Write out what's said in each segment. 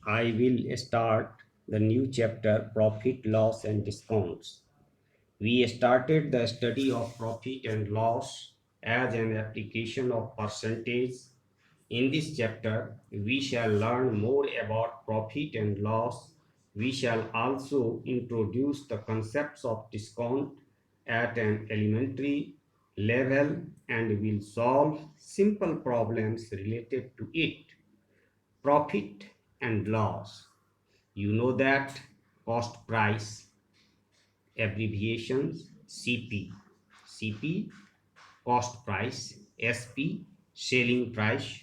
I will start the new chapter Profit, Loss, and Discounts. We started the study of profit and loss as an application of percentage. In this chapter, we shall learn more about profit and loss. We shall also introduce the concepts of discount at an elementary level and will solve simple problems related to it. Profit and loss. You know that cost price, abbreviations CP. CP, cost price, SP, selling price.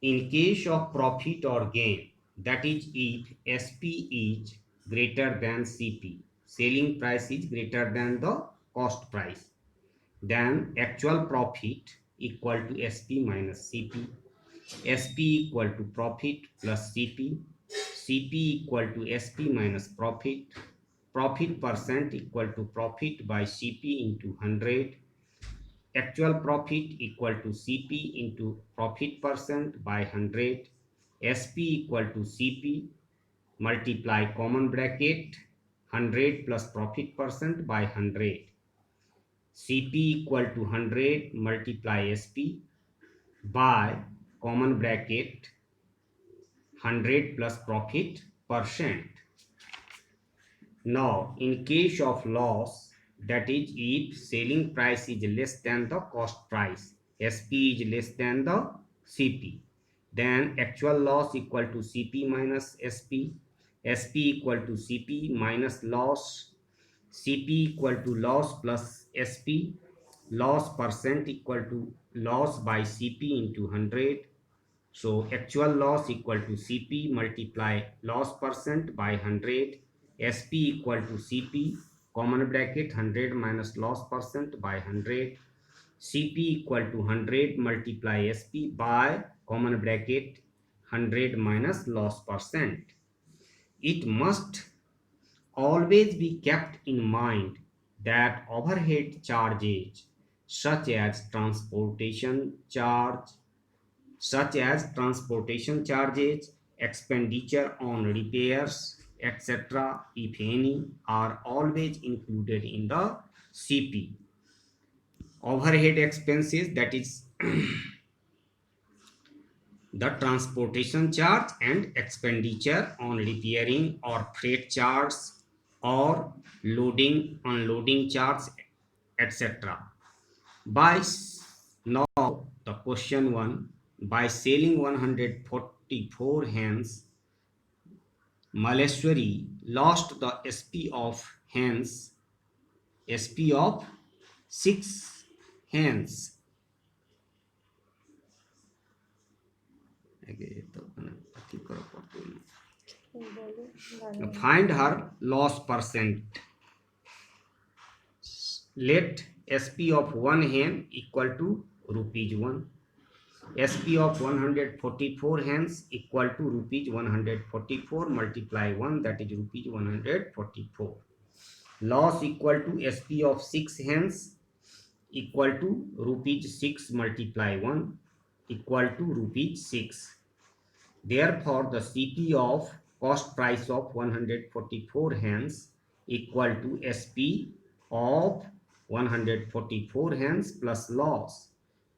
In case of profit or gain, that is if SP is greater than CP, selling price is greater than the cost price, then actual profit equal to SP minus CP, SP equal to profit plus CP, CP equal to SP minus profit, profit percent equal to profit by CP into 100, actual profit equal to CP into profit percent by 100, SP equal to CP, multiply common bracket 100 plus profit percent by 100, CP equal to 100 multiply SP by common bracket 100 plus profit percent. Now, in case of loss, that is if selling price is less than the cost price, SP is less than the CP, then actual loss equal to CP minus SP, SP equal to CP minus loss, CP equal to loss plus SP, loss percent equal to loss by CP into 100. So actual loss equal to CP multiply loss percent by 100, SP equal to CP, common bracket 100 minus loss percent by 100, CP equal to 100 multiply SP by common bracket 100 minus loss percent. It must always be kept in mind that overhead charges such as transportation charges, expenditure on repairs, etc., if any, are always included in the CP. Overhead expenses, that is the transportation charge and expenditure on repairing or freight charge or loading, unloading charge, etc. By now, the question one, by selling 144 hens, Maleshwari lost the SP of hens, SP of 6 hens. Find her loss percent. Let SP of 1 hen equal to rupees 1. SP of 144 hens equal to rupees 144 multiply 1, that is rupees 144. Loss equal to SP of 6 hens equal to rupees 6 multiply 1 equal to rupees 6. Therefore, the CP of cost price of 144 hens equal to SP of 144 hens plus loss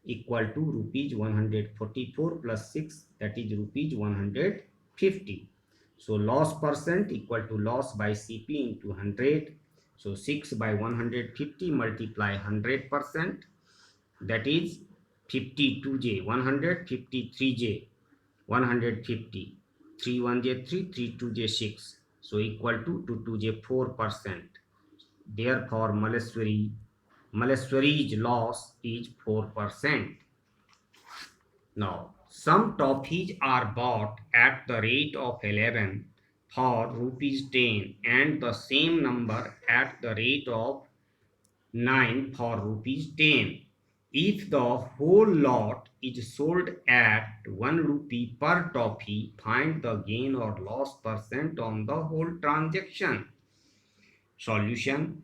equal to rupees 144 plus 6, that is rupees 150. So loss percent equal to loss by CP into 100. So 6 by 150 multiply 100%, that is 52J, 153J, 150, 3 1 j 3, 3 2 j 6, so equal to 2 2 j 4%. Therefore, Maleswari's loss is 4%. Now, some toffees are bought at the rate of 11 for rupees 10 and the same number at the rate of 9 for rupees 10. If the whole lot is sold at 1 rupee per toffee, find the gain or loss percent on the whole transaction. Solution.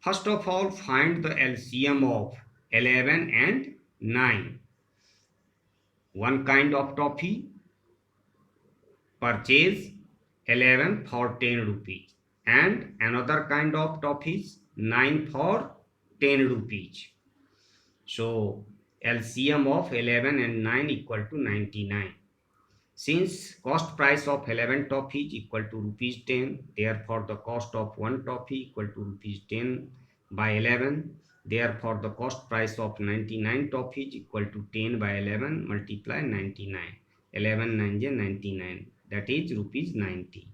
First of all, find the LCM of 11 and 9. One kind of toffee, purchase 11 for 10 rupees, and another kind of toffees 9 for 10 rupees. So LCM of 11 and 9 equal to 99. Since cost price of 11 toffee is equal to rupees 10, therefore the cost of one toffee equal to rupees 10 by 11. Therefore the cost price of 99 toffee is equal to 10 by 11 multiply 99. 11 9 is 99, that is rupees 90.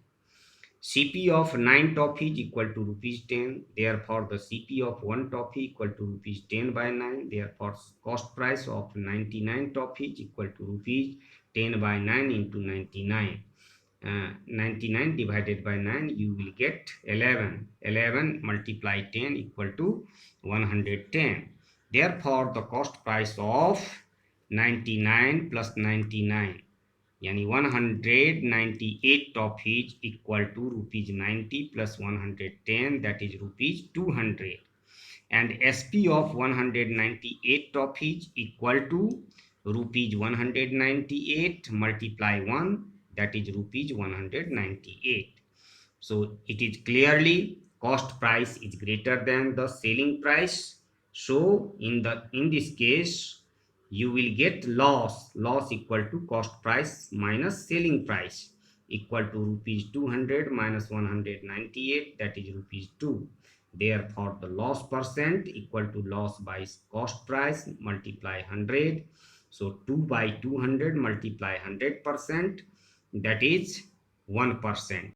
CP of 9 toffee is equal to rupees 10. Therefore, the CP of 1 toffee equal to rupees 10 by 9. Therefore, cost price of 99 toffee is equal to rupees 10 by 9 into 99. 99 divided by 9, you will get 11. 11 multiply 10 equal to 110. Therefore, the cost price of 99 plus 99, यानी 198 toffees equal to rupees 90 plus 110, that is rupees 200, and SP of 198 toffees equal to rupees 198 multiply 1, that is rupees 198. So it is clearly cost price is greater than the selling price. So in this case, you will get loss equal to cost price minus selling price equal to rupees 200 minus 198, that is rupees 2. Therefore the loss percent equal to loss by cost price multiply 100. So 2 by 200 multiply 100%, that is 1%.